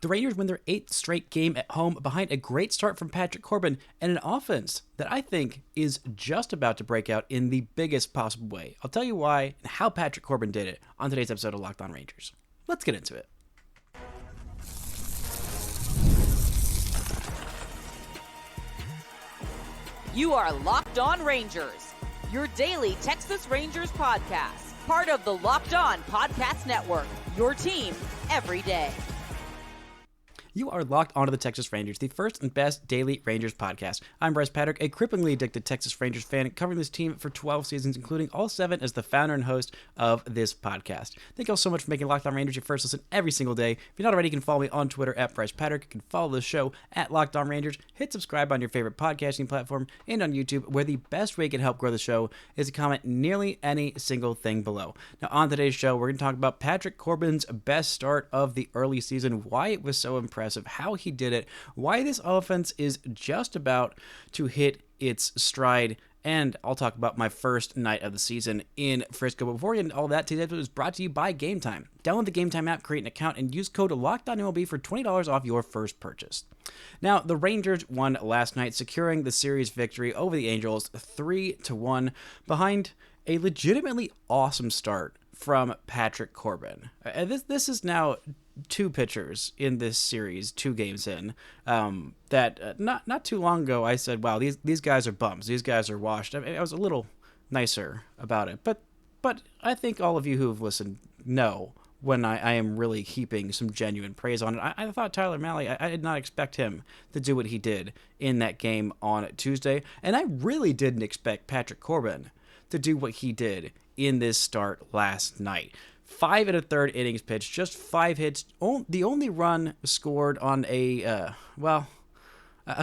The Rangers win their 8th straight game at home behind a great start from Patrick Corbin and an offense that I think is just about to break out in the biggest possible way. I'll tell you why and how Patrick Corbin did it on today's episode of Locked On Rangers. Let's get into it. You are Locked On Rangers, your daily Texas Rangers podcast, part of the Locked On Podcast Network, your team every day. You are locked onto the Texas Rangers, the first and best daily Rangers podcast. I'm Patrick, a cripplingly addicted Texas Rangers fan, covering this team for 12 seasons, including all 7 as the founder and host of this podcast. Thank you all so much for making Locked On Rangers your first listen every single day. If you're not already, you can follow me on Twitter at PrizePicks. You can follow the show at Locked On Rangers. Hit subscribe on your favorite podcasting platform and on YouTube, where the best way you can help grow the show is to comment nearly any single thing below. Now, on today's show, we're going to talk about Patrick Corbin's best start of the early season, why it was so impressive, how he did it, why this offense is just about to hit its stride, and I'll talk about my first night of the season in Frisco. But before we get into all that, today's episode is brought to you by Game Time. Download the Game Time app, create an account, and use code LOCKEDONMLB for $20 off your first purchase. Now, the Rangers won last night, securing the series victory over the Angels 3-1 behind a legitimately awesome start from Patrick Corbin. This is now 2 pitchers in this series, 2 games in, that not too long ago I said, wow, these guys are bums. These guys are washed. I mean, I was a little nicer about it. But I think all of you who have listened know when I am really heaping some genuine praise on it. I thought Tyler Mahle, I did not expect him to do what he did in that game on Tuesday. And I really didn't expect Patrick Corbin to do what he did in this start last night. 5 1/3 innings pitched, just 5 hits. The only run scored on a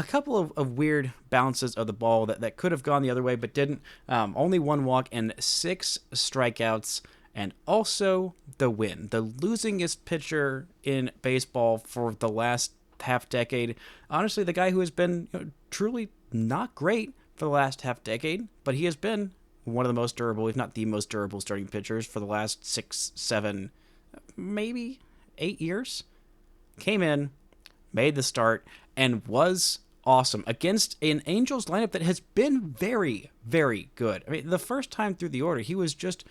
couple of weird bounces of the ball that could have gone the other way but didn't. Only 1 walk and 6 strikeouts, and also the win. The losingest pitcher in baseball for the last half decade. Honestly, the guy who has been truly not great for the last half decade, but he has been one of the most durable, if not the most durable starting pitchers for the last 6, 7, maybe 8 years. Came in, made the start, and was awesome against an Angels lineup that has been very, very good. I mean, the first time through the order, he was just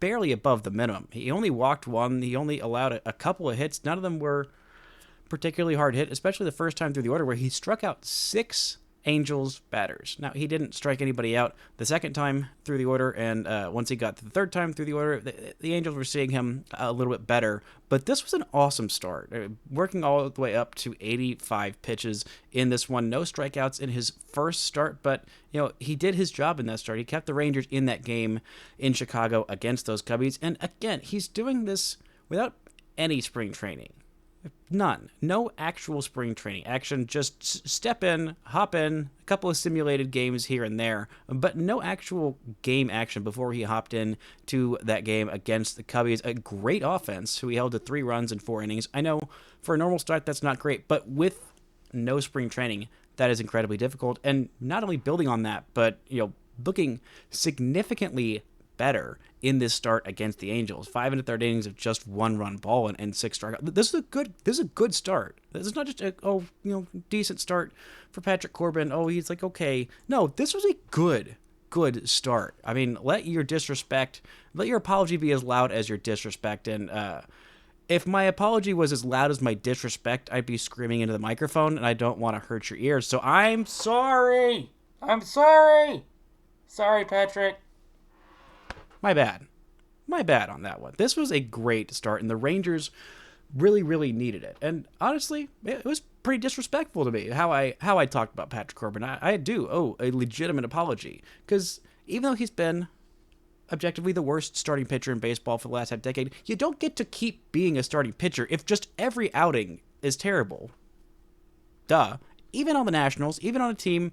barely above the minimum. He only walked 1. He only allowed a couple of hits. None of them were particularly hard hit, especially the first time through the order where he struck out 6 Angels batters. Now, he didn't strike anybody out the second time through the order, and once he got to the third time through the order, the Angels were seeing him a little bit better. But this was an awesome start, working all the way up to 85 pitches in this one. No strikeouts in his first start, but he did his job in that start. He kept the Rangers in that game in Chicago against those Cubbies, and again, he's doing this without any spring training. None. No actual spring training action. Just step in, hop in, a couple of simulated games here and there, but no actual game action before he hopped in to that game against the Cubbies. A great offense, who he held to 3 runs in 4 innings. I know for a normal start that's not great, but with no spring training, that is incredibly difficult. And not only building on that, but looking significantly better in this start against the Angels. 5 1/3 innings of just 1 run ball and 6 strikeouts. This is a good start. This is not just a decent start for Patrick Corbin. Oh, he's like, okay. No, this was a good start. I mean, let your apology be as loud as your disrespect. And if my apology was as loud as my disrespect, I'd be screaming into the microphone, and I don't want to hurt your ears. So I'm sorry. Sorry, Patrick. My bad on that one. This was a great start, and the Rangers really, really needed it. And honestly, it was pretty disrespectful to me how I talked about Patrick Corbin. I do owe a legitimate apology, because even though he's been objectively the worst starting pitcher in baseball for the last half decade, you don't get to keep being a starting pitcher if just every outing is terrible. Duh. Even on the Nationals, even on a team,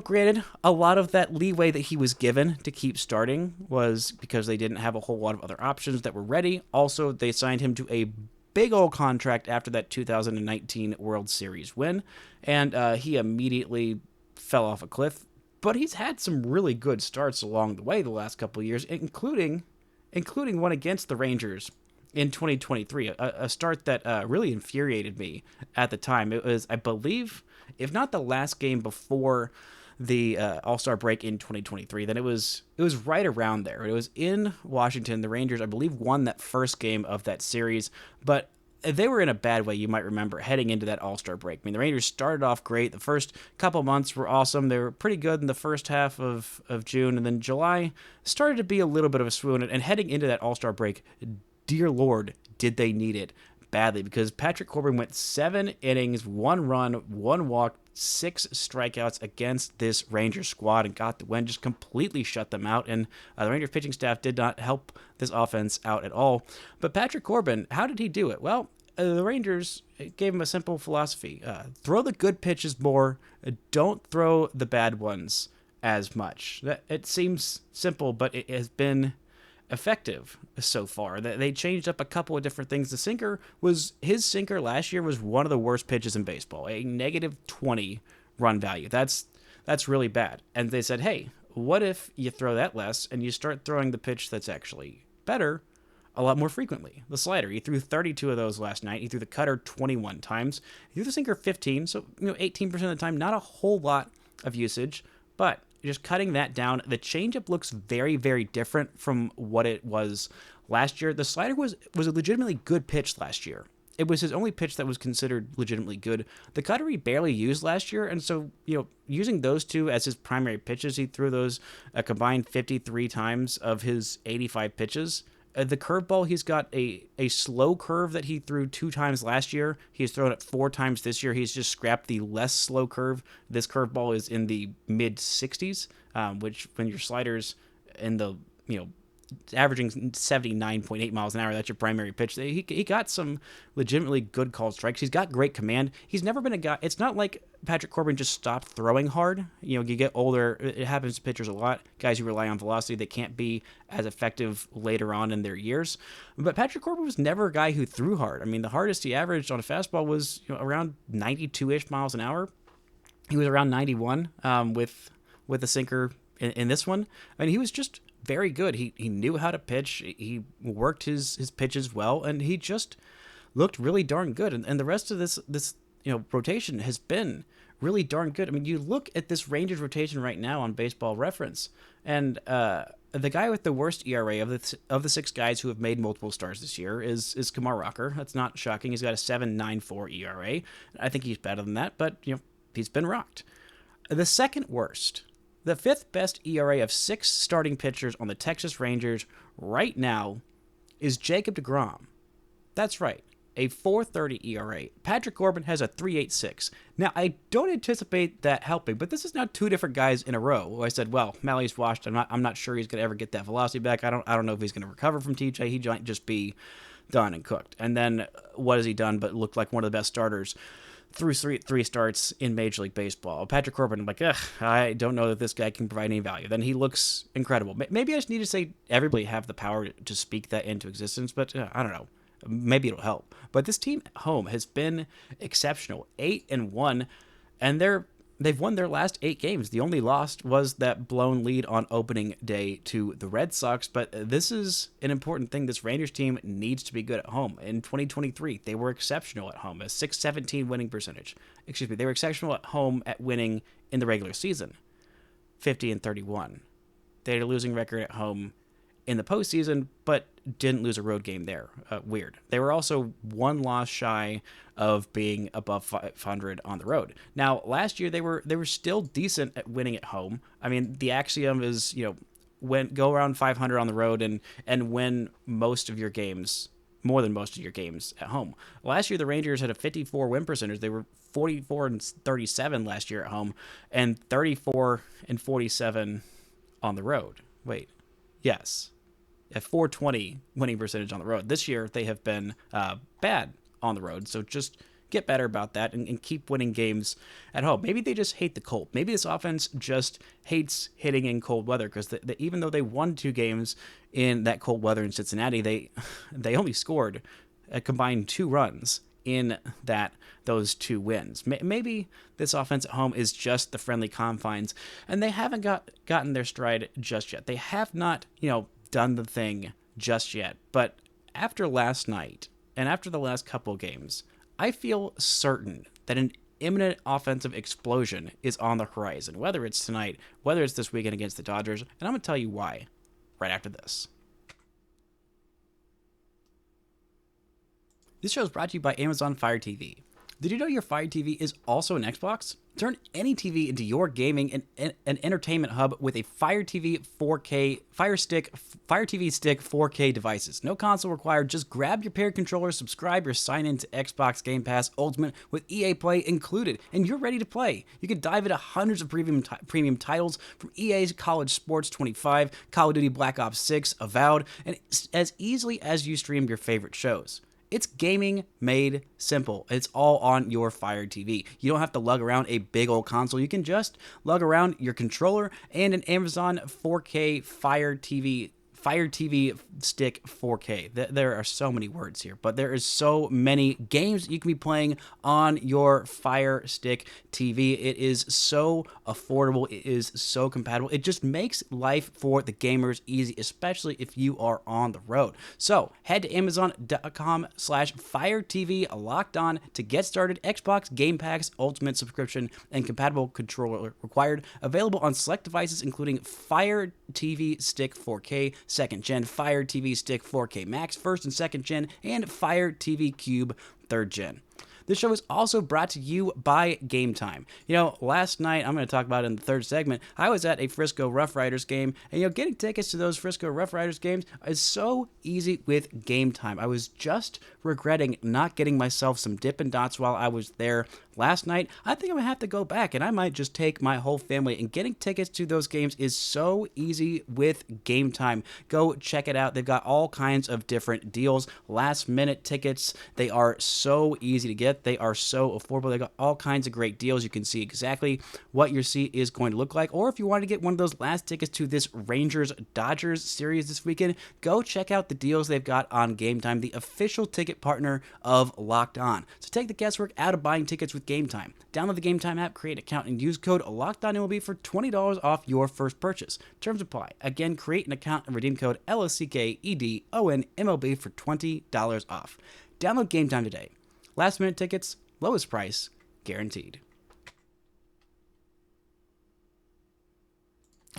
granted, a lot of that leeway that he was given to keep starting was because they didn't have a whole lot of other options that were ready. Also, they signed him to a big old contract after that 2019 World Series win, and he immediately fell off a cliff. But he's had some really good starts along the way the last couple of years, including one against the Rangers in 2023, a start that really infuriated me at the time. It was, I believe, if not the last game before the All-Star break in 2023, then it was right around there. It was in Washington. The Rangers, I believe, won that first game of that series, but they were in a bad way, you might remember, heading into that All-Star break. I mean, the Rangers started off great. The first couple months were awesome. They were pretty good in the first half of June, and then July started to be a little bit of a swoon, and heading into that All-Star break, dear Lord, did they need it badly, because Patrick Corbin went 7 innings, 1 run, 1 walk, 6 strikeouts against this Rangers squad and got the win, just completely shut them out. And the Rangers pitching staff did not help this offense out at all. But Patrick Corbin, how did he do it? Well, the Rangers gave him a simple philosophy. Throw the good pitches more. Don't throw the bad ones as much. It seems simple, but it has been effective so far. They changed up a couple of different things. His sinker last year was one of the worst pitches in baseball, a -20 run value. That's really bad. And they said, hey, what if you throw that less and you start throwing the pitch that's actually better a lot more frequently? The slider, he threw 32 of those last night. He threw the cutter 21 times. He threw the sinker 15, so 18% of the time, not a whole lot of usage, but just cutting that down. The changeup looks very, very different from what it was last year. The slider was a legitimately good pitch last year. It was his only pitch that was considered legitimately good. The cutter he barely used last year, and so, using those two as his primary pitches, he threw those a combined 53 times of his 85 pitches. The curveball, he's got a slow curve that he threw 2 times last year. He's thrown it 4 times this year. He's just scrapped the less slow curve. This curveball is in the mid-60s, which when your slider's in the, averaging 79.8 miles an hour, that's your primary pitch. He got some legitimately good called strikes. He's got great command. He's never been a guy. It's not like Patrick Corbin just stopped throwing hard. You get older. It happens to pitchers a lot. Guys who rely on velocity, they can't be as effective later on in their years. But Patrick Corbin was never a guy who threw hard. I mean, the hardest he averaged on a fastball was around 92-ish miles an hour. He was around 91 with the sinker in this one. I mean, he was just very good. He knew how to pitch. He worked his pitches well, and he just looked really darn good. And the rest of this rotation has been really darn good. I mean, you look at this Rangers rotation right now on Baseball Reference, and the guy with the worst ERA of the 6 guys who have made multiple starts this year is Kumar Rocker. That's not shocking. He's got a 7.94 ERA. I think he's better than that, but he's been rocked. The second worst, the 5th best ERA of 6 starting pitchers on the Texas Rangers right now is Jacob deGrom. That's right, a 4.30 ERA. Patrick Corbin has a 3.86. Now, I don't anticipate that helping, but this is now 2 different guys in a row. I said, well, Mally's washed. I'm not sure he's going to ever get that velocity back. I don't know if he's going to recover from TJ. He might just be done and cooked. And then what has he done but looked like one of the best starters through 3 starts in Major League Baseball? Patrick Corbin, I'm like, I don't know that this guy can provide any value. Then he looks incredible. Maybe I just need to say everybody have the power to speak that into existence, but I don't know. Maybe it'll help. But this team at home has been exceptional. 8-1, and they've won their last 8 games. The only loss was that blown lead on opening day to the Red Sox, but this is an important thing. This Rangers team needs to be good at home. In 2023, they were exceptional at home, a .617 winning percentage. They were exceptional at home at winning in the regular season, 50-31. They had a losing record at home in the postseason, but didn't lose a road game there. Weird. They were also 1 loss shy of being above 500 on the road. Now, last year they were still decent at winning at home. I mean, the axiom is, go around 500 on the road and win most of your games, more than most of your games at home. Last year the Rangers had a 54 win percentage. They were 44-37 last year at home and 34-47 on the road. Wait. Yes. A 420 winning percentage on the road. This year, they have been bad on the road, so just get better about that and keep winning games at home. Maybe they just hate the cold. Maybe this offense just hates hitting in cold weather, because even though they won 2 games in that cold weather in Cincinnati, they only scored a combined 2 runs in those 2 wins. Maybe this offense at home is just the friendly confines, and they haven't gotten their stride just yet. They have not, done the thing just yet. But after last night and after the last couple of games, I feel certain that an imminent offensive explosion is on the horizon, whether it's tonight, whether it's this weekend against the Dodgers, and I'm going to tell you why right after this. This show is brought to you by Amazon Fire TV. Did you know your Fire TV is also an Xbox? Turn any TV into your gaming and entertainment hub with a Fire TV 4K Fire TV Stick 4K devices. No console required. Just grab your paired controller, subscribe, or sign into Xbox Game Pass Ultimate with EA Play included, and you're ready to play. You can dive into hundreds of premium titles from EA's College Sports 25, Call of Duty Black Ops 6, Avowed, and as easily as you stream your favorite shows. It's gaming made simple. It's all on your Fire TV. You don't have to lug around a big old console. You can just lug around your controller and an Amazon 4K Fire TV Stick 4K. There are so many words here, but there is so many games you can be playing on your Fire Stick TV. It is so affordable. It is so compatible. It just makes life for the gamers easy, especially if you are on the road. So head to Amazon.com/Fire TV Locked On to get started. Xbox Game Pass Ultimate subscription and compatible controller required. Available on select devices including Fire TV Stick 4K, second gen, Fire TV Stick 4K Max, first and second gen, and Fire TV Cube, third gen. This show is also brought to you by Game Time. You know, last night, I'm going to talk about it in the third segment, I was at a Frisco Rough Riders game, and getting tickets to those Frisco Rough Riders games is so easy with Game Time. I was just regretting not getting myself some Dippin' Dots while I was there last night. I think I'm going to have to go back, and I might just take my whole family, and getting tickets to those games is so easy with Game Time. Go check it out. They've got all kinds of different deals, last-minute tickets. They are so easy to get. They are so affordable. They got all kinds of great deals. You can see exactly what your seat is going to look like. Or if you want to get one of those last tickets to this Rangers-Dodgers series this weekend, go check out the deals they've got on Game Time, the official ticket partner of Locked On. So take the guesswork out of buying tickets with Game Time. Download the Game Time app, create an account, and use code LOCKEDONMLB for $20 off your first purchase. Terms apply. Again, create an account and redeem code LOCKEDONMLB for $20 off. Download Game Time today. Last minute tickets, lowest price, guaranteed.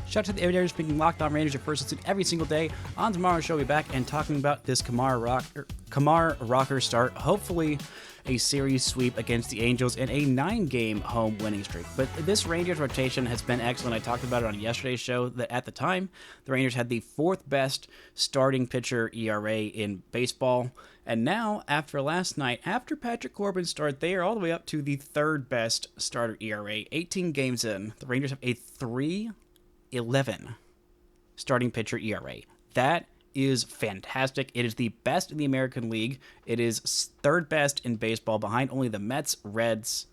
Shout out to the everydayers making Locked On Rangers your first listen every single day. On tomorrow's show, we'll be back and talking about this Kamar Rocker start. Hopefully a series sweep against the Angels and a 9-game home winning streak. But this Rangers rotation has been excellent. I talked about it on yesterday's show that at the time, the Rangers had the 4th best starting pitcher ERA in baseball. And now, after last night, after Patrick Corbin started, they are all the way up to the 3rd best starter ERA. 18 games in, the Rangers have a 3.11 starting pitcher ERA. That is fantastic. It is the best in the American League. It is 3rd best in baseball, behind only the Mets, Reds.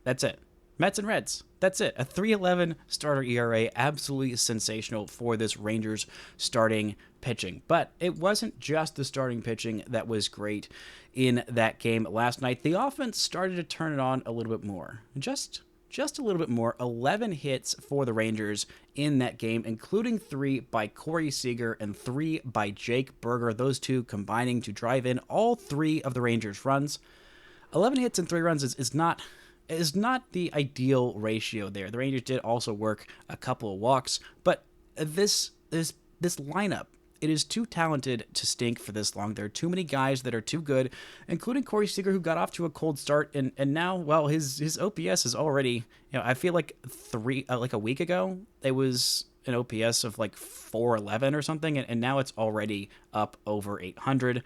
That's it. Mets and Reds. That's it. A 3.11 starter ERA. Absolutely sensational for this Rangers starting pitching. But it wasn't just the starting pitching that was great in that game last night. The offense started to turn it on a little bit more. Just a little bit more. 11 hits for the Rangers in that game, including 3 by Corey Seager and 3 by Jake Burger. Those two combining to drive in all 3 of the Rangers' runs. 11 hits and 3 runs is not the ideal ratio there. The Rangers did also work a couple of walks, but this lineup, it is too talented to stink for this long. There are too many guys that are too good, including Corey Seager, who got off to a cold start, and now, well, his OPS is already, I feel like a week ago, it was an OPS of like 411 or something, and now it's already up over 800.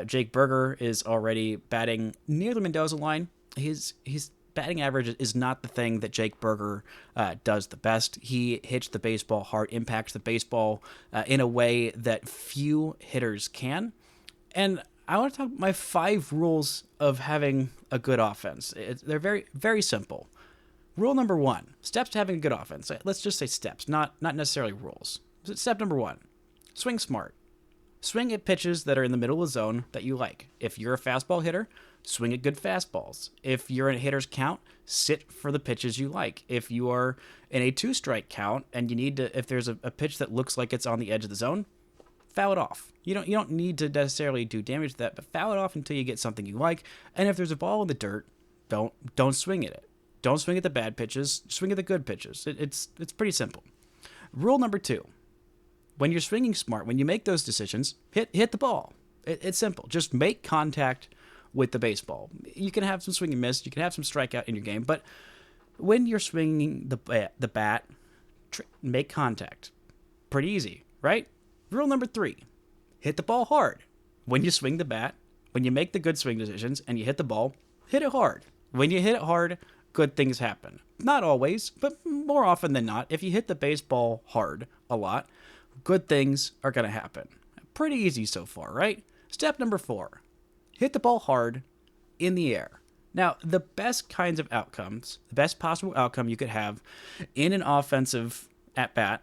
Jake Burger is already batting near the Mendoza line. His batting average is not the thing that Jake Burger does the best. He hits the baseball hard, impacts the baseball in a way that few hitters can. And I want to talk about my 5 rules of having a good offense. They're very, very simple. Rule number 1, steps to having a good offense. Let's just say steps, not necessarily rules. Step number 1, swing smart. Swing at pitches that are in the middle of the zone that you like. If you're a fastball hitter, swing at good fastballs. If you're in a hitter's count, sit for the pitches you like. If you are in a 2-strike count and you need to, if there's a pitch that looks like it's on the edge of the zone, foul it off. You don't need to necessarily do damage to that, but foul it off until you get something you like. And if there's a ball in the dirt, don't swing at it. Don't swing at the bad pitches. Swing at the good pitches. It's pretty simple. Rule number 2: when you're swinging smart, when you make those decisions, hit the ball. It's simple. Just make contact with the baseball. You can have some swing and miss. You can have some strikeout in your game, but when you're swinging the bat, make contact. Pretty easy, right? Rule number 3: hit the ball hard. When you swing the bat, when you make the good swing decisions and you hit the ball, hit it hard. When you hit it hard, good things happen. Not always, but more often than not, if you hit the baseball hard a lot, good things are going to happen. Pretty easy so far, right? Step number 4: hit the ball hard in the air. Now, the best kinds of outcomes, the best possible outcome you could have in an offensive at-bat,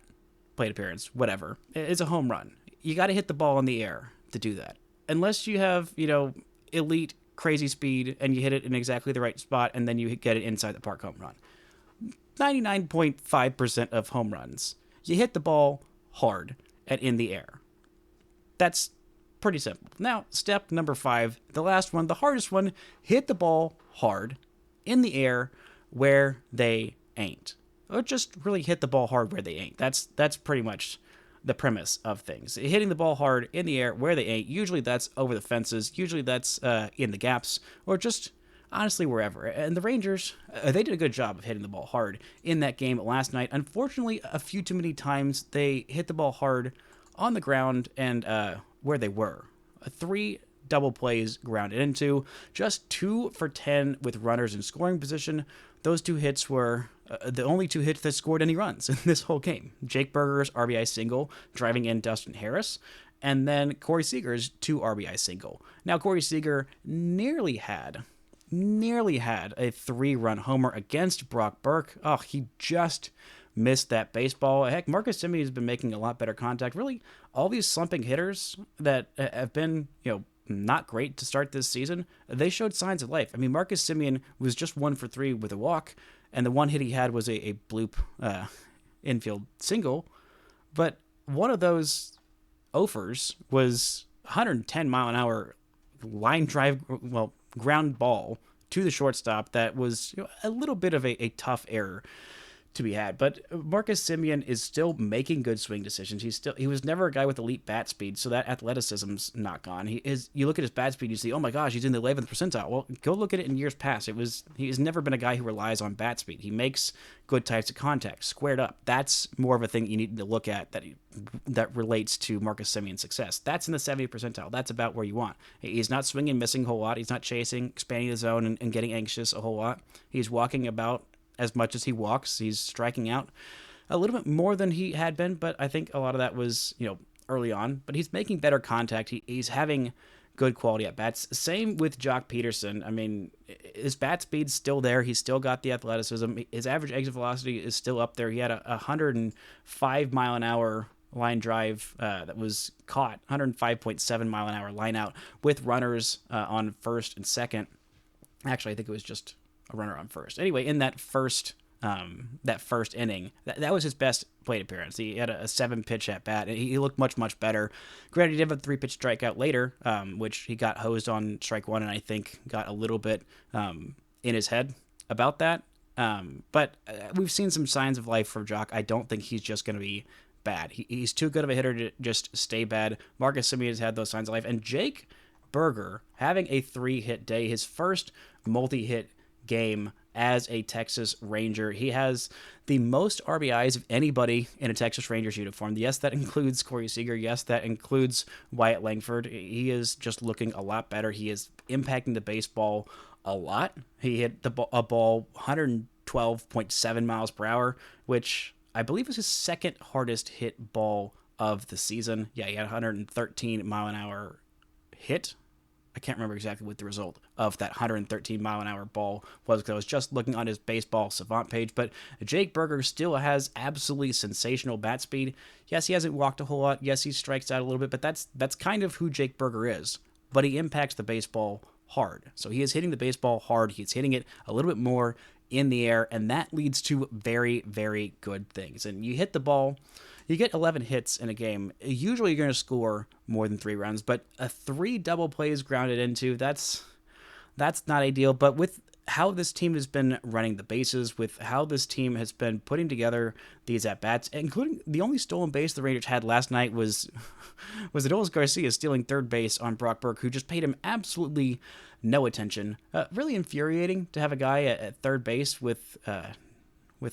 plate appearance, whatever, is a home run. You got to hit the ball in the air to do that. Unless you have, elite crazy speed and you hit it in exactly the right spot and then you get it inside the park home run. 99.5% of home runs, you hit the ball hard and in the air. That's pretty simple. Now, step number 5, the last one, the hardest one: hit the ball hard in the air where they ain't. Or just really hit the ball hard where they ain't. That's pretty much the premise of things. Hitting the ball hard in the air where they ain't. Usually that's over the fences. Usually that's in the gaps, or just honestly wherever. And the Rangers, they did a good job of hitting the ball hard in that game last night. Unfortunately, a few too many times they hit the ball hard on the ground and where they were. 3 double plays grounded into, just 2 for 10 with runners in scoring position. Those 2 hits were the only 2 hits that scored any runs in this whole game. Jake Burger's RBI single, driving in Dustin Harris, and then Corey Seager's 2 RBI single. Now, Corey Seager nearly had a 3-run homer against Brock Burke. Oh, he just missed that baseball. Heck, Marcus Semien has been making a lot better contact. Really, all these slumping hitters that have been, not great to start this season, they showed signs of life. I mean, Marcus Semien was just 1 for 3 with a walk, and the one hit he had was a bloop infield single. But one of those offers was 110-mile-an-hour line drive, ground ball to the shortstop that was a little bit of a tough error to be had. But Marcus Semien is still making good swing decisions. He was never a guy with elite bat speed, so that athleticism's not gone. You look at his bat speed, you see, oh my gosh, he's in the 11th percentile. Well, go look at it in years past. He's never been a guy who relies on bat speed. He makes good types of contact, squared up. That's more of a thing you need to look at that relates to Marcus Semien's success. That's in the 70th percentile. That's about where you want. He's not swinging, missing a whole lot. He's not chasing, expanding the zone, and getting anxious a whole lot. He's walking about as much as he walks. He's striking out a little bit more than he had been, but I think a lot of that was, early on. But he's making better contact. He's having good quality at bats. Same with Jock Pederson. I mean, his bat speed's still there. He's still got the athleticism. His average exit velocity is still up there. He had a 105-mile-an-hour line drive that was caught, 105.7-mile-an-hour line out with runners on first and second. Actually, I think it was just a runner on first. Anyway, in that first inning, that was his best plate appearance. He had a 7-pitch at bat, and he looked much better. Granted, he did have a 3-pitch strikeout later, which he got hosed on strike 1, and I think got a little bit in his head about that. But we've seen some signs of life from Jock. I don't think he's just going to be bad. He's too good of a hitter to just stay bad. Marcus Semien has had those signs of life, and Jake Burger having a 3-hit day, his first multi-hit game as a Texas Ranger. He has the most RBIs of anybody in a Texas Rangers uniform. Yes, that includes Corey Seager. Yes, that includes Wyatt Langford. He is just looking a lot better. He is impacting the baseball a lot. He hit a ball 112.7 miles per hour, which I believe was his second hardest hit ball of the season. Yeah, he had 113-mile-an-hour hit. I can't remember exactly what the result of that 113-mile-an-hour ball was, because I was just looking on his baseball savant page. But Jake Burger still has absolutely sensational bat speed. Yes, he hasn't walked a whole lot. Yes, he strikes out a little bit, but that's kind of who Jake Burger is. But he impacts the baseball hard. So he is hitting the baseball hard. He's hitting it a little bit more in the air, and that leads to very, very good things. And you hit the ball, You get 11 hits in a game. Usually you're going to score more than 3 runs, but 3 double plays grounded into, that's not ideal. But with how this team has been running the bases, with how this team has been putting together these at-bats, including the only stolen base the Rangers had last night was Adolis Garcia stealing third base on Brock Burke, who just paid him absolutely no attention. Really infuriating to have a guy at third base with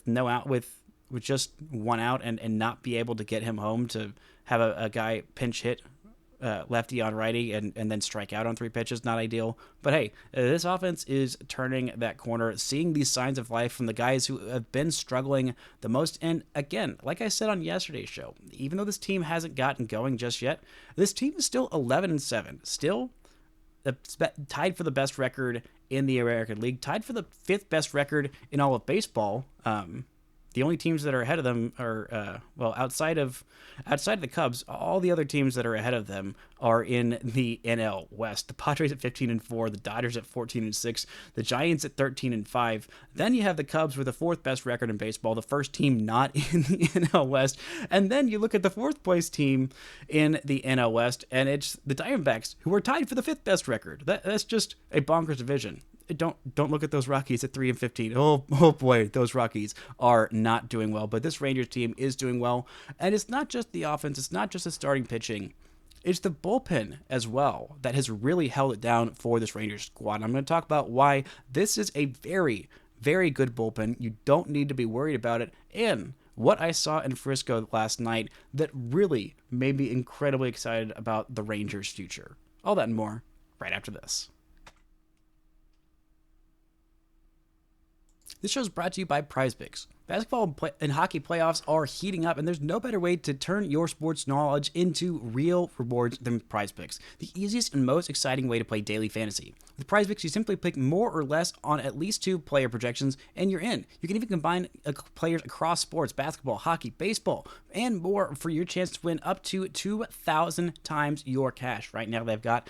no out, with just 1 out and not be able to get him home, to have a guy pinch hit lefty on righty and then strike out on 3 pitches. Not ideal. But hey, this offense is turning that corner, seeing these signs of life from the guys who have been struggling the most. And again, like I said on yesterday's show, even though this team hasn't gotten going just yet, this team is still 11-7, still tied for the best record in the American League, tied for the 5th best record in all of baseball. The only teams that are ahead of them are, outside of the Cubs, all the other teams that are ahead of them are in the NL West. The Padres at 15-4, the Dodgers at 14-6, the Giants at 13-5. Then you have the Cubs with the 4th best record in baseball, the first team not in the NL West. And then you look at the 4th place team in the NL West, and it's the Diamondbacks, who are tied for the 5th best record. That's just a bonkers division. Don't look at those Rockies at 3-15. Oh boy, those Rockies are not doing well. But this Rangers team is doing well, and it's not just the offense. It's not just the starting pitching. It's the bullpen as well that has really held it down for this Rangers squad. I'm going to talk about why this is a very, very good bullpen. You don't need to be worried about it, and what I saw in Frisco last night that really made me incredibly excited about the Rangers' future. All that and more right after this. This show is brought to you by PrizePicks. Basketball and hockey playoffs are heating up, and there's no better way to turn your sports knowledge into real rewards than PrizePicks, the easiest and most exciting way to play daily fantasy. With PrizePicks, you simply pick more or less on at least 2 player projections, and you're in. You can even combine players across sports, basketball, hockey, baseball, and more for your chance to win up to 2,000 times your cash. Right now, they've got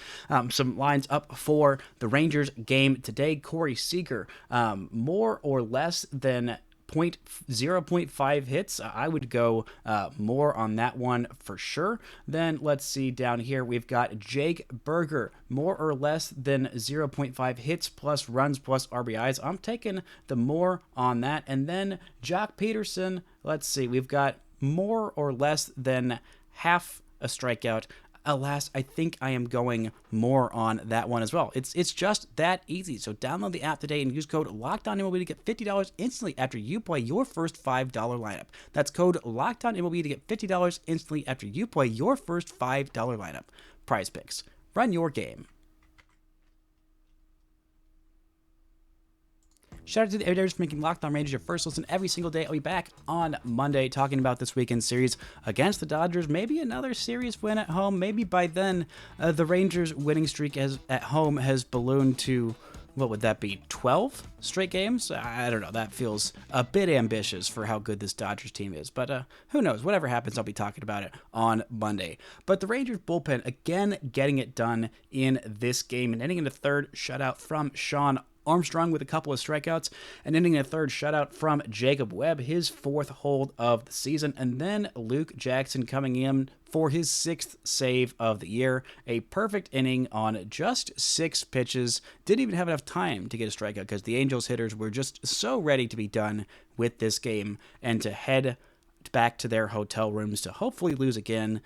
some lines up for the Rangers game today. Corey Seager, more or less than 0.5 hits. I would go more on that one for sure. Then let's see down here. We've got Jake Burger, more or less than 0.5 hits plus runs plus RBIs. I'm taking the more on that. And then Jock Pederson, let's see. We've got more or less than half a strikeout. Alas, I think I am going more on that one as well. It's just that easy. So download the app today and use code LOCKEDONMLB to get $50 instantly after you play your first $5 lineup. That's code LOCKEDONMLB to get $50 instantly after you play your first $5 lineup. PrizePicks. Run your game. Shout out to the editors for making Locked On Rangers your first listen every single day. I'll be back on Monday talking about this weekend series against the Dodgers. Maybe another series win at home. Maybe by then the Rangers winning streak at home has ballooned to, what would that be, 12 straight games? I don't know. That feels a bit ambitious for how good this Dodgers team is. But who knows? Whatever happens, I'll be talking about it on Monday. But the Rangers bullpen, again, getting it done in this game and ending in a third shutout from Sean Armstrong with a couple of strikeouts, and ending a third shutout from Jacob Webb, his 4th hold of the season, and then Luke Jackson coming in for his 6th save of the year. A perfect inning on just 6 pitches. Didn't even have enough time to get a strikeout because the Angels hitters were just so ready to be done with this game and to head back to their hotel rooms to hopefully lose again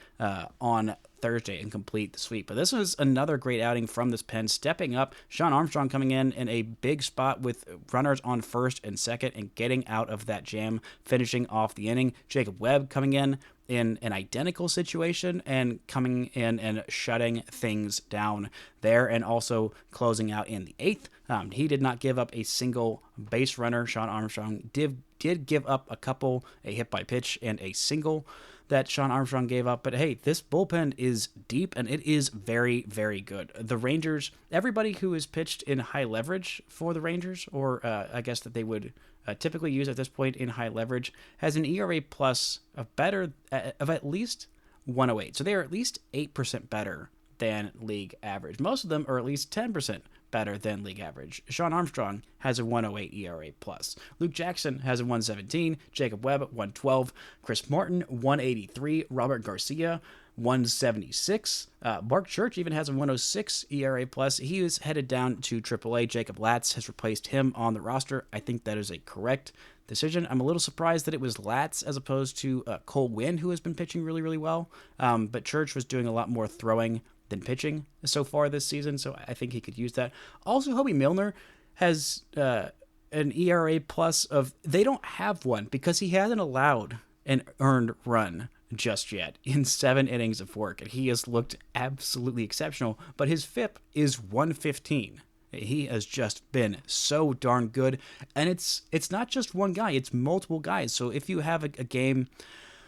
on Thursday and complete the sweep. But this was another great outing from this pen, stepping up. Sean Armstrong coming in a big spot with runners on first and second and getting out of that jam, finishing off the inning. Jacob Webb coming in an identical situation and coming in and shutting things down there, and also closing out in the 8th. He did not give up a single base runner. Sean Armstrong did give up a hit by pitch and a single that Sean Armstrong gave up. But hey, this bullpen is deep and it is very, very good. The Rangers, everybody who is pitched in high leverage for the Rangers, or I guess that they would typically use at this point in high leverage, has an ERA plus of at least 108. So they are at least 8% better than league average. Most of them are at least 10% better than league average. Sean Armstrong has a 108 ERA plus. Luke Jackson has a 117. Jacob Webb 112. Chris Martin 183. Robert Garcia 176. Mark Church even has a 106 ERA plus. He is headed down to AAA. Jacob Latz has replaced him on the roster. I think that is a correct decision. I'm a little surprised that it was Latz as opposed to Cole Winn, who has been pitching really, really well. But Church was doing a lot more throwing than pitching so far this season, so I think he could use that. Also, Hobie Milner has an ERA plus of, they don't have one because he hasn't allowed an earned run just yet in 7 innings of work, and he has looked absolutely exceptional, but his FIP is 115. He has just been so darn good, and it's not just one guy, it's multiple guys. So if you have a game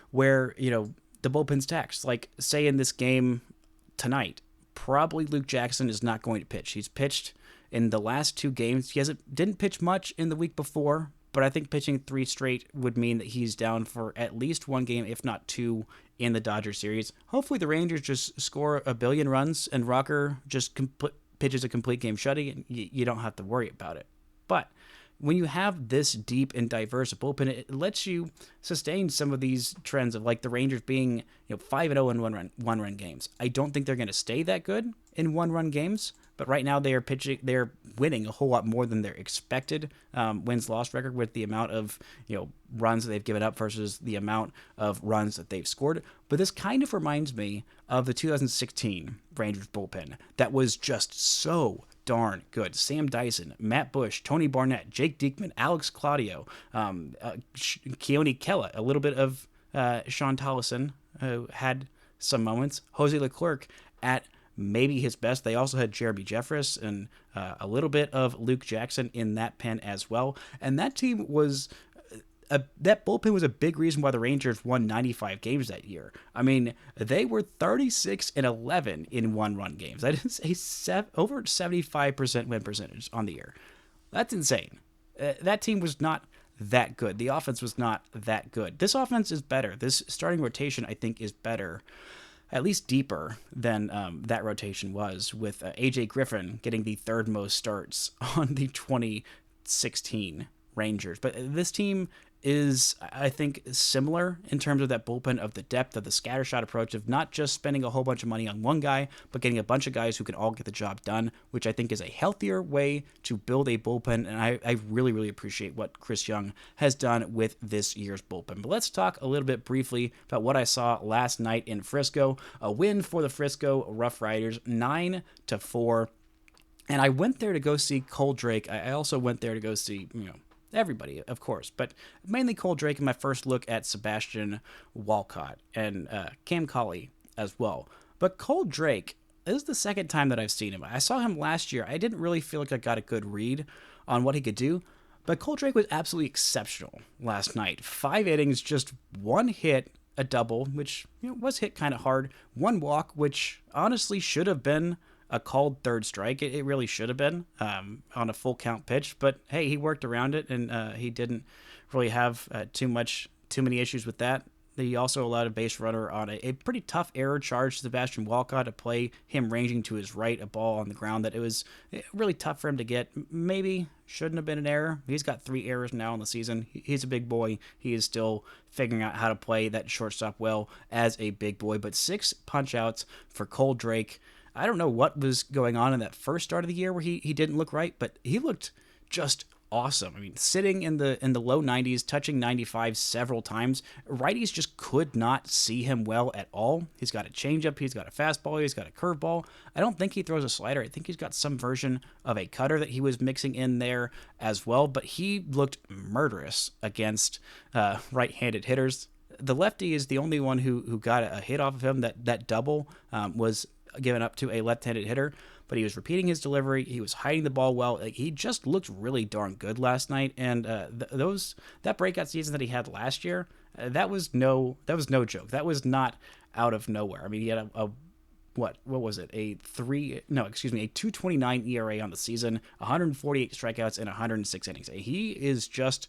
where, the bullpen's taxed, like say in this game tonight, probably Luke Jackson is not going to pitch. He's pitched in the last 2 games. He didn't pitch much in the week before, but I think pitching 3 straight would mean that he's down for at least 1 game, if not 2, in the Dodger series. Hopefully the Rangers just score a billion runs and Rocker just pitches a complete game shutty, and you don't have to worry about it. But when you have this deep and diverse bullpen, it lets you sustain some of these trends of like the Rangers being 5-0 in one-run games. I don't think they're going to stay that good in one-run games, but right now they're winning a whole lot more than their expected wins-loss record with the amount of runs that they've given up versus the amount of runs that they've scored. But this kind of reminds me of the 2016 Rangers bullpen that was just so darn good. Sam Dyson, Matt Bush, Tony Barnett, Jake Diekman, Alex Claudio, Keone Kela, a little bit of Sean Tollison, who had some moments, Jose Leclerc at maybe his best. They also had Jeremy Jeffress and a little bit of Luke Jackson in that pen as well. And that team was... that bullpen was a big reason why the Rangers won 95 games that year. I mean, they were 36-11 in one-run games. That is over 75% win percentage on the year. That's insane. That team was not that good. The offense was not that good. This offense is better. This starting rotation, I think, is better, at least deeper than that rotation was, with A.J. Griffin getting the 3rd most starts on the 2016 Rangers. But this team is, I think, similar in terms of that bullpen, of the depth of the scattershot approach of not just spending a whole bunch of money on one guy, but getting a bunch of guys who can all get the job done, which I think is a healthier way to build a bullpen. And I really, really appreciate what Chris Young has done with this year's bullpen. But let's talk a little bit briefly about what I saw last night in Frisco. A win for the Frisco Rough Riders, 9-4. And I went there to go see Cole Drake. I also went there to go see, everybody, of course, but mainly Cole Drake in my first look at Sebastian Walcott and Cam Colley as well. But Cole Drake, this is the second time that I've seen him. I saw him last year. I didn't really feel like I got a good read on what he could do, but Cole Drake was absolutely exceptional last night. 5 innings, just 1 hit, a double, which was hit kind of hard, 1 walk, which honestly should have been a called 3rd strike. It really should have been on a full count pitch, but hey, he worked around it, and he didn't really have too many issues with that. He also allowed a base runner on a pretty tough error charge to Sebastian Walcott to play him ranging to his right, a ball on the ground that it was really tough for him to get. Maybe shouldn't have been an error. He's got 3 errors now in the season. He's a big boy. He is still figuring out how to play that shortstop well as a big boy, but 6 punch outs for Cole Drake. I don't know what was going on in that first start of the year where he didn't look right, but he looked just awesome. I mean, sitting in the low 90s, touching 95 several times. Righties just could not see him well at all. He's got a changeup, he's got a fastball, he's got a curveball. I don't think he throws a slider. I think he's got some version of a cutter that he was mixing in there as well, but he looked murderous against right-handed hitters. The lefty is the only one who got a hit off of him. That double was given up to a left-handed hitter, but he was repeating his delivery. He was hiding the ball well. He just looked really darn good last night. And that breakout season that he had last year, that was no joke. That was not out of nowhere. I mean, he had what was it? A 2.29 ERA on the season, 148 strikeouts in 106 innings. He is just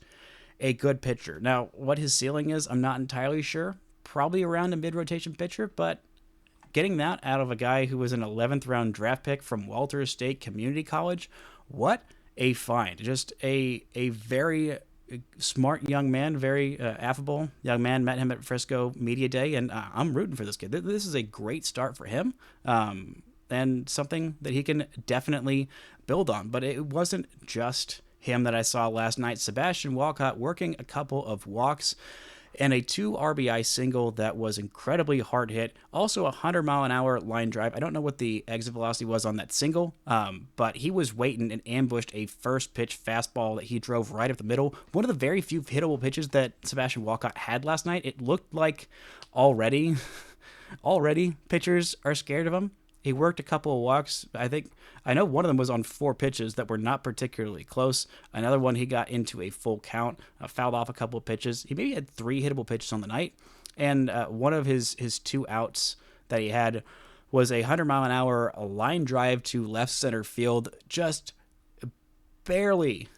a good pitcher. Now, what his ceiling is, I'm not entirely sure. Probably around a mid-rotation pitcher, but getting that out of a guy who was an 11th round draft pick from Walters State Community College, what a find. Just a very smart young man, very affable young man. Met him at Frisco Media Day, and I'm rooting for this kid. This is a great start for him, and something that he can definitely build on. But it wasn't just him that I saw last night. Sebastian Walcott working a couple of walks and a 2 RBI single that was incredibly hard hit. Also a 100-mile-an-hour line drive. I don't know what the exit velocity was on that single, but he was waiting and ambushed a first pitch fastball that he drove right up the middle. One of the very few hittable pitches that Sebastian Walcott had last night. It looked like already pitchers are scared of him. He worked a couple of walks. I know one of them was on 4 pitches that were not particularly close. Another one, he got into a full count, fouled off a couple of pitches. He maybe had 3 hittable pitches on the night. And one of his 2 outs that he had was a 100-mile-an-hour line drive to left center field, just barely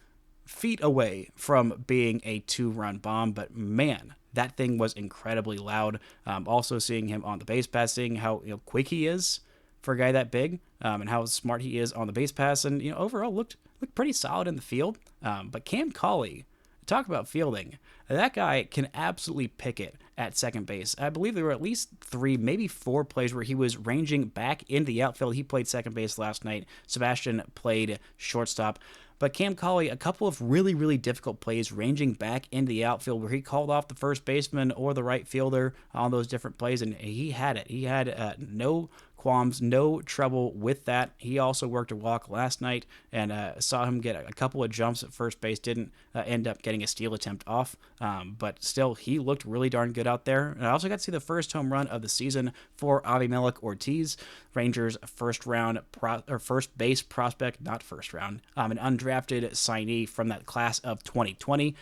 feet away from being a 2-run bomb. But man, that thing was incredibly loud. Also seeing him on the base pass, seeing how quick he is for a guy that big, and how smart he is on the base pass, and overall looked pretty solid in the field. But Cam Cauley, talk about fielding. That guy can absolutely pick it at second base. I believe there were at least 3, maybe 4 plays where he was ranging back into the outfield. He played second base last night. Sebastian played shortstop. But Cam Cauley, a couple of really, really difficult plays ranging back into the outfield where he called off the first baseman or the right fielder on those different plays, and he had it. He had no qualms, no trouble with that. He also worked a walk last night, and saw him get a couple of jumps at first base. Didn't end up getting a steal attempt off, but still, he looked really darn good out there. And I also got to see the first home run of the season for Avimelec Ortiz, Rangers' first base prospect, not first round, an undrafted signee from that class of 2020.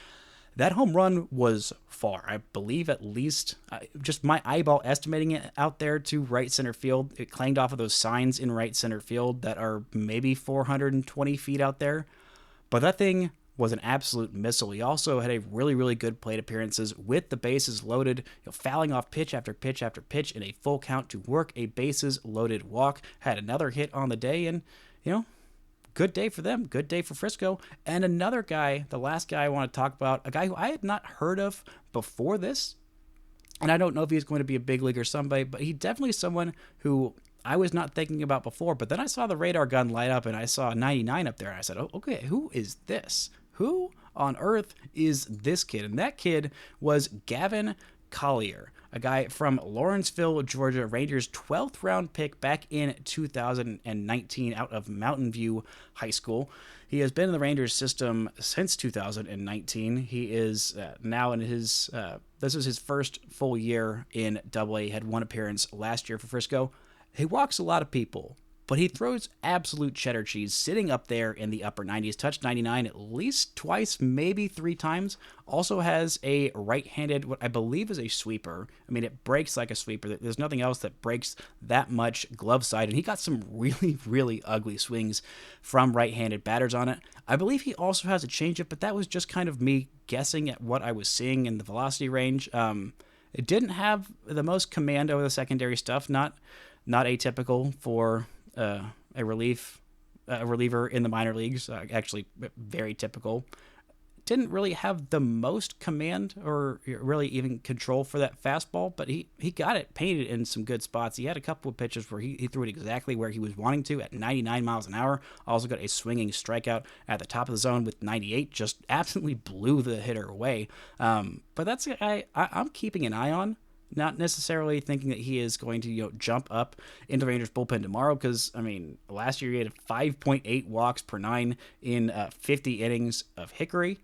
That home run was far. I believe at least, just my eyeball estimating it out there to right center field. It clanged off of those signs in right center field that are maybe 420 feet out there. But that thing was an absolute missile. He also had a really, really good plate appearances with the bases loaded, fouling off pitch after pitch after pitch in a full count to work a bases loaded walk. Had another hit on the day, and good day for them. Good day for Frisco. And another guy, the last guy I want to talk about, a guy who I had not heard of before this, and I don't know if he's going to be a big league or somebody, but he definitely someone who I was not thinking about before. But then I saw the radar gun light up, and I saw a 99 up there, and I said, oh, okay, who is this? Who on earth is this kid? And that kid was Gavin Collier, a guy from Lawrenceville, Georgia, Rangers' 12th round pick back in 2019 out of Mountain View High School. He has been in the Rangers system since 2019. He is now in his, this is his first full year in AA. He had 1 appearance last year for Frisco. He walks a lot of people, but he throws absolute cheddar cheese, sitting up there in the upper 90s. Touched 99 at least twice, maybe 3 times. Also has a right-handed, what I believe is a sweeper. I mean, it breaks like a sweeper. There's nothing else that breaks that much glove side. And he got some really, really ugly swings from right-handed batters on it. I believe he also has a changeup, but that was just kind of me guessing at what I was seeing in the velocity range. It didn't have the most command over the secondary stuff. Not atypical for a reliever in the minor leagues. Actually, very typical. Didn't really have the most command or really even control for that fastball, but he got it painted in some good spots. He had a couple of pitches where he threw it exactly where he was wanting to at 99 miles an hour. Also got a swinging strikeout at the top of the zone with 98. Just absolutely blew the hitter away. But that's a guy I'm keeping an eye on. Not necessarily thinking that he is going to jump up into the Rangers bullpen tomorrow, because, I mean, last year he had 5.8 walks per 9 in 50 innings of Hickory.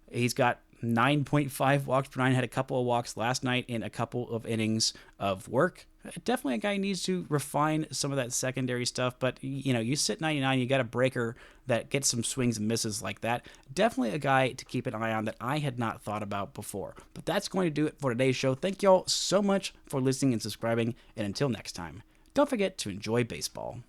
He's got 9.5 walks per 9, had a couple of walks last night in a couple of innings of work. Definitely a guy who needs to refine some of that secondary stuff, but, you sit 99, you got a breaker that gets some swings and misses like that. Definitely a guy to keep an eye on that I had not thought about before. But that's going to do it for today's show. Thank y'all so much for listening and subscribing, and until next time, don't forget to enjoy baseball.